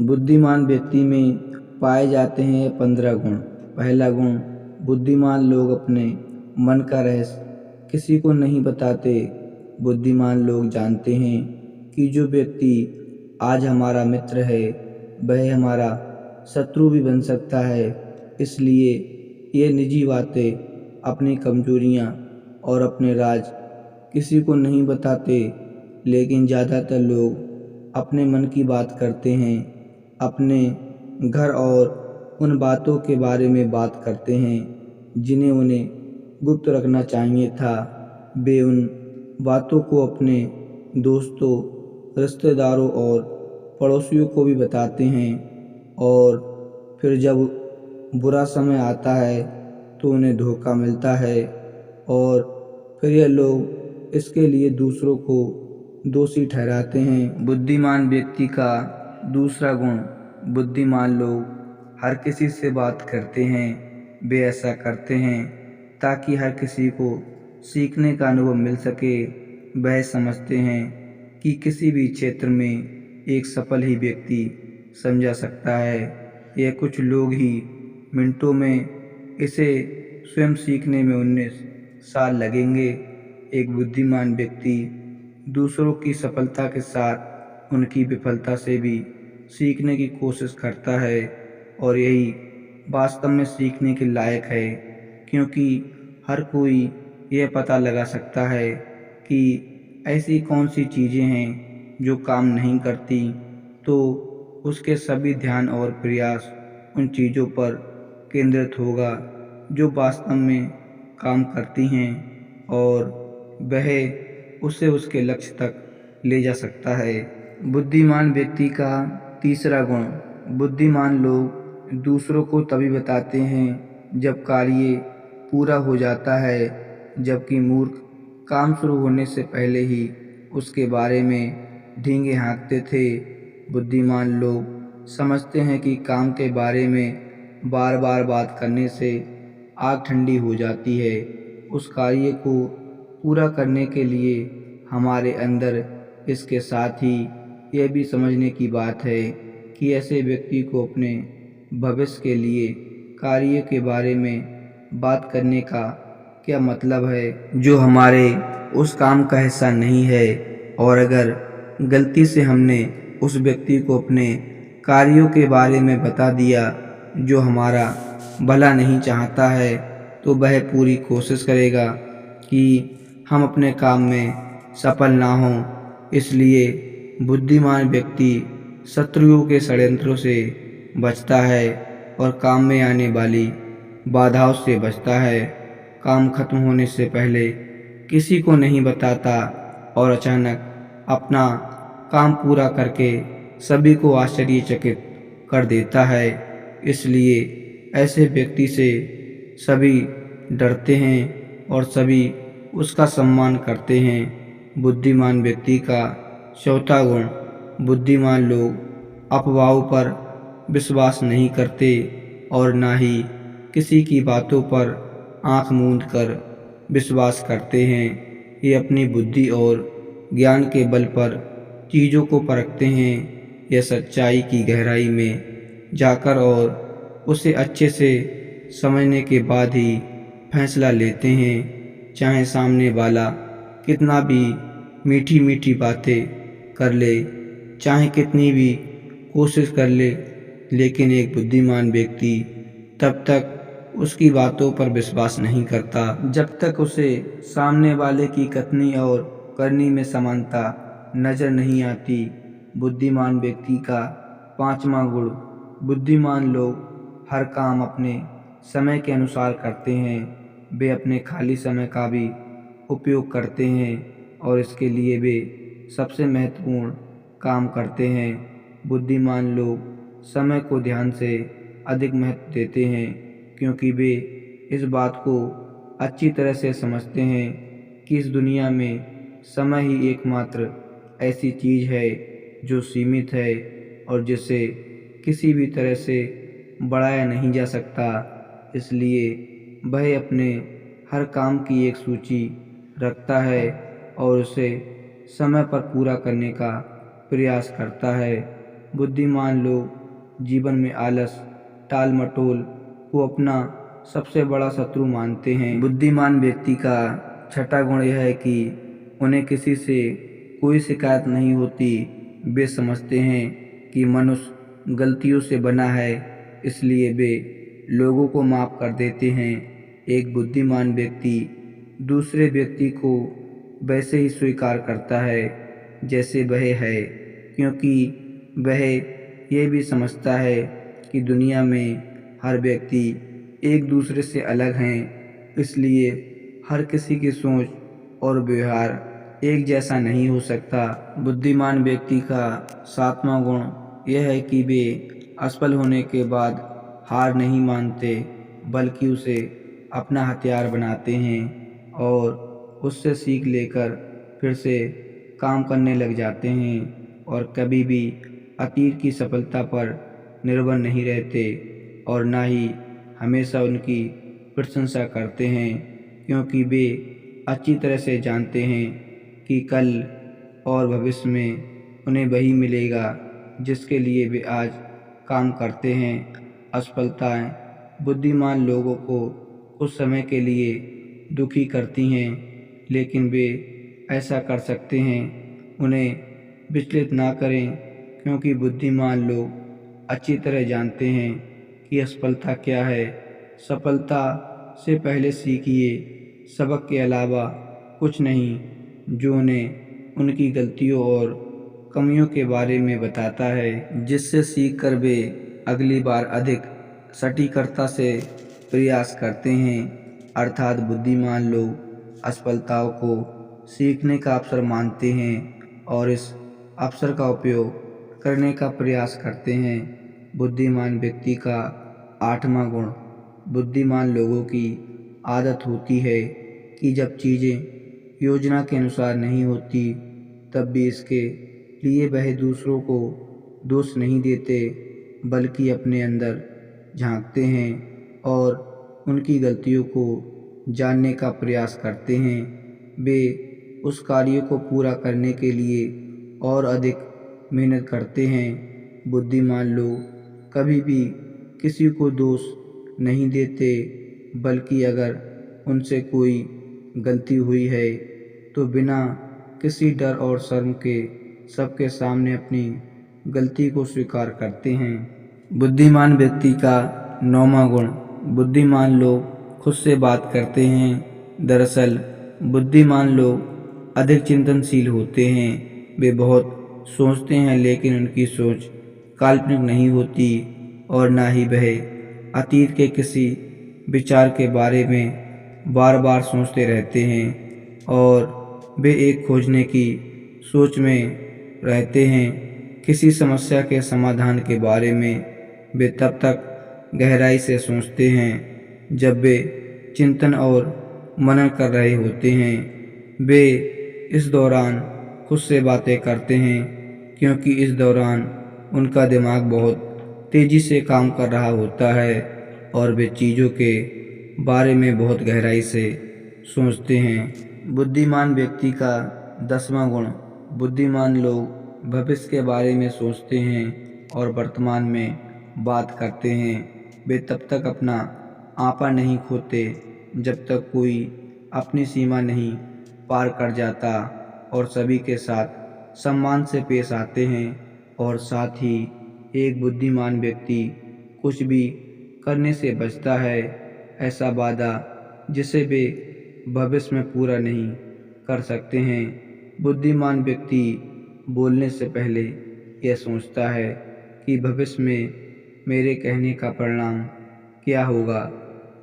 बुद्धिमान व्यक्ति में पाए जाते हैं 15 गुण। पहला गुण, बुद्धिमान लोग अपने मन का रहस्य किसी को नहीं बताते। बुद्धिमान लोग जानते हैं कि जो व्यक्ति आज हमारा मित्र है वह हमारा शत्रु भी बन सकता है। इसलिए ये निजी बातें, अपनी कमजोरियां और अपने राज किसी को नहीं बताते। लेकिन ज़्यादातर लोग अपने मन की बात करते हैं, अपने घर और उन बातों के बारे में बात करते हैं जिन्हें उन्हें गुप्त रखना चाहिए था। वे उन बातों को अपने दोस्तों, रिश्तेदारों और पड़ोसियों को भी बताते हैं और फिर जब बुरा समय आता है तो उन्हें धोखा मिलता है और फिर यह लोग इसके लिए दूसरों को दोषी ठहराते हैं। बुद्धिमान व्यक्ति का दूसरा गुण, बुद्धिमान लोग हर किसी से बात करते हैं। वे ऐसा करते हैं ताकि हर किसी को सीखने का अनुभव मिल सके। वह समझते हैं कि किसी भी क्षेत्र में एक सफल ही व्यक्ति समझा सकता है। यह कुछ लोग ही मिनटों में इसे स्वयं सीखने में 19 साल लगेंगे। एक बुद्धिमान व्यक्ति दूसरों की सफलता के साथ उनकी विफलता से भी सीखने की कोशिश करता है और यही वास्तव में सीखने के लायक है, क्योंकि हर कोई यह पता लगा सकता है कि ऐसी कौन सी चीज़ें हैं जो काम नहीं करती, तो उसके सभी ध्यान और प्रयास उन चीज़ों पर केंद्रित होगा जो वास्तव में काम करती हैं और वह उसे उसके लक्ष्य तक ले जा सकता है। बुद्धिमान व्यक्ति का तीसरा गुण, बुद्धिमान लोग दूसरों को तभी बताते हैं जब कार्य पूरा हो जाता है, जबकि मूर्ख काम शुरू होने से पहले ही उसके बारे में डींगे हाँकते थे। बुद्धिमान लोग समझते हैं कि काम के बारे में बार बार बात करने से आग ठंडी हो जाती है। उस कार्य को पूरा करने के लिए हमारे अंदर इसके साथ ही यह भी समझने की बात है कि ऐसे व्यक्ति को अपने भविष्य के लिए कार्य के बारे में बात करने का क्या मतलब है जो हमारे उस काम का हिस्सा नहीं है। और अगर गलती से हमने उस व्यक्ति को अपने कार्यों के बारे में बता दिया जो हमारा भला नहीं चाहता है, तो वह पूरी कोशिश करेगा कि हम अपने काम में सफल ना हों। इसलिए बुद्धिमान व्यक्ति शत्रुओं के षड्यंत्रों से बचता है और काम में आने वाली बाधाओं से बचता है। काम खत्म होने से पहले किसी को नहीं बताता और अचानक अपना काम पूरा करके सभी को आश्चर्यचकित कर देता है। इसलिए ऐसे व्यक्ति से सभी डरते हैं और सभी उसका सम्मान करते हैं। बुद्धिमान व्यक्ति का चौथा गुण, बुद्धिमान लोग अफवाहों पर विश्वास नहीं करते और ना ही किसी की बातों पर आंख मूंद कर विश्वास करते हैं। ये अपनी बुद्धि और ज्ञान के बल पर चीज़ों को परखते हैं। यह सच्चाई की गहराई में जाकर और उसे अच्छे से समझने के बाद ही फैसला लेते हैं। चाहे सामने वाला कितना भी मीठी मीठी बातें कर ले, चाहे कितनी भी कोशिश कर ले, लेकिन एक बुद्धिमान व्यक्ति तब तक उसकी बातों पर विश्वास नहीं करता जब तक उसे सामने वाले की कथनी और करनी में समानता नजर नहीं आती। बुद्धिमान व्यक्ति का पांचवा गुण, बुद्धिमान लोग हर काम अपने समय के अनुसार करते हैं। वे अपने खाली समय का भी उपयोग करते हैं और इसके लिए वे सबसे महत्वपूर्ण काम करते हैं। बुद्धिमान लोग समय को ध्यान से अधिक महत्व देते हैं, क्योंकि वे इस बात को अच्छी तरह से समझते हैं कि इस दुनिया में समय ही एकमात्र ऐसी चीज़ है जो सीमित है और जिसे किसी भी तरह से बढ़ाया नहीं जा सकता। इसलिए वह अपने हर काम की एक सूची रखता है और उसे समय पर पूरा करने का प्रयास करता है। बुद्धिमान लोग जीवन में आलस, टाल मटोल को अपना सबसे बड़ा शत्रु मानते हैं। बुद्धिमान व्यक्ति का छठा गुण यह है कि उन्हें किसी से कोई शिकायत नहीं होती। वे समझते हैं कि मनुष्य गलतियों से बना है, इसलिए वे लोगों को माफ़ कर देते हैं। एक बुद्धिमान व्यक्ति दूसरे व्यक्ति को वैसे ही स्वीकार करता है जैसे वह है, क्योंकि वह ये भी समझता है कि दुनिया में हर व्यक्ति एक दूसरे से अलग हैं, इसलिए हर किसी की सोच और व्यवहार एक जैसा नहीं हो सकता। बुद्धिमान व्यक्ति का सातवां गुण यह है कि वे असफल होने के बाद हार नहीं मानते, बल्कि उसे अपना हथियार बनाते हैं और उससे सीख लेकर फिर से काम करने लग जाते हैं और कभी भी अतीत की सफलता पर निर्भर नहीं रहते और ना ही हमेशा उनकी प्रशंसा करते हैं, क्योंकि वे अच्छी तरह से जानते हैं कि कल और भविष्य में उन्हें वही मिलेगा जिसके लिए वे आज काम करते हैं। असफलताएं बुद्धिमान लोगों को कुछ समय के लिए दुखी करती हैं, लेकिन वे ऐसा कर सकते हैं। उन्हें विचलित ना करें, क्योंकि बुद्धिमान लोग अच्छी तरह जानते हैं कि असफलता क्या है। सफलता से पहले सीखिए, सबक के अलावा कुछ नहीं, जो उन्हें उनकी गलतियों और कमियों के बारे में बताता है, जिससे सीखकर वे अगली बार अधिक सटीकता से प्रयास करते हैं। अर्थात बुद्धिमान लोग असफलताओं को सीखने का अवसर मानते हैं और इस अवसर का उपयोग करने का प्रयास करते हैं। बुद्धिमान व्यक्ति का आठवां गुण, बुद्धिमान लोगों की आदत होती है कि जब चीज़ें योजना के अनुसार नहीं होती, तब भी इसके लिए वह दूसरों को दोष नहीं देते, बल्कि अपने अंदर झांकते हैं और उनकी गलतियों को जानने का प्रयास करते हैं। वे उस कार्य को पूरा करने के लिए और अधिक मेहनत करते हैं। बुद्धिमान लोग कभी भी किसी को दोष नहीं देते, बल्कि अगर उनसे कोई गलती हुई है तो बिना किसी डर और शर्म के सबके सामने अपनी गलती को स्वीकार करते हैं। बुद्धिमान व्यक्ति का नौवां गुण, बुद्धिमान लोग खुद से बात करते हैं। दरअसल बुद्धिमान लोग अधिक चिंतनशील होते हैं। वे बहुत सोचते हैं, लेकिन उनकी सोच काल्पनिक नहीं होती और ना ही वह अतीत के किसी विचार के बारे में बार बार सोचते रहते हैं और वे एक खोजने की सोच में रहते हैं। किसी समस्या के समाधान के बारे में वे तब तक गहराई से सोचते हैं जब वे चिंतन और मनन कर रहे होते हैं। वे इस दौरान खुद से बातें करते हैं, क्योंकि इस दौरान उनका दिमाग बहुत तेज़ी से काम कर रहा होता है और वे चीज़ों के बारे में बहुत गहराई से सोचते हैं। बुद्धिमान व्यक्ति का 10वां गुण, बुद्धिमान लोग भविष्य के बारे में सोचते हैं और वर्तमान में बात करते हैं। वे तब तक अपना आपा नहीं खोते जब तक कोई अपनी सीमा नहीं पार कर जाता और सभी के साथ सम्मान से पेश आते हैं। और साथ ही एक बुद्धिमान व्यक्ति कुछ भी करने से बचता है, ऐसा वादा जिसे वे भविष्य में पूरा नहीं कर सकते हैं। बुद्धिमान व्यक्ति बोलने से पहले यह सोचता है कि भविष्य में मेरे कहने का परिणाम क्या होगा।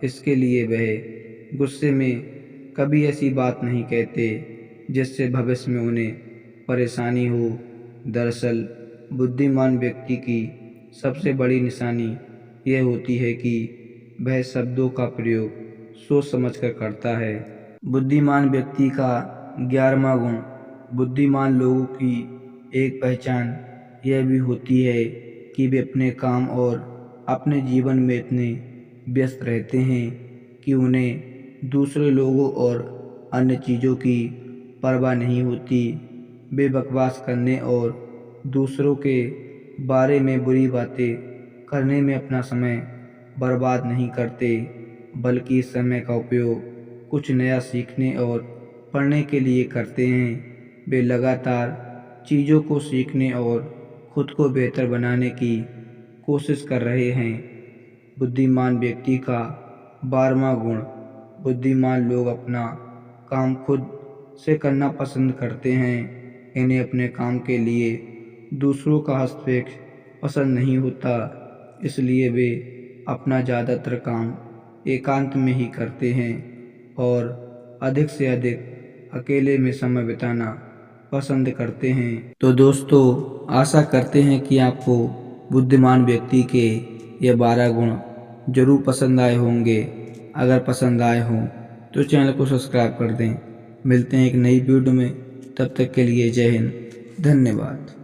इसके लिए वह गुस्से में कभी ऐसी बात नहीं कहते जिससे भविष्य में उन्हें परेशानी हो। दरअसल बुद्धिमान व्यक्ति की सबसे बड़ी निशानी यह होती है कि वह शब्दों का प्रयोग सोच समझकर करता है। बुद्धिमान व्यक्ति का 11वां गुण, बुद्धिमान लोगों की एक पहचान यह भी होती है कि वे अपने काम और अपने जीवन में इतने व्यस्त रहते हैं कि उन्हें दूसरे लोगों और अन्य चीज़ों की परवाह नहीं होती। वे बकवास करने और दूसरों के बारे में बुरी बातें करने में अपना समय बर्बाद नहीं करते, बल्कि इस समय का उपयोग कुछ नया सीखने और पढ़ने के लिए करते हैं। वे लगातार चीज़ों को सीखने और खुद को बेहतर बनाने की कोशिश कर रहे हैं। बुद्धिमान व्यक्ति का 12वां गुण। बुद्धिमान लोग अपना काम खुद से करना पसंद करते हैं। इन्हें अपने काम के लिए दूसरों का हस्तक्षेप पसंद नहीं होता, इसलिए वे अपना ज़्यादातर काम एकांत में ही करते हैं और अधिक से अधिक अकेले में समय बिताना पसंद करते हैं। तो दोस्तों, आशा करते हैं कि आपको बुद्धिमान व्यक्ति के ये 12 गुण जरूर पसंद आए होंगे। अगर पसंद आए हों तो चैनल को सब्सक्राइब कर दें। मिलते हैं एक नई वीडियो में, तब तक के लिए जय हिंद, धन्यवाद।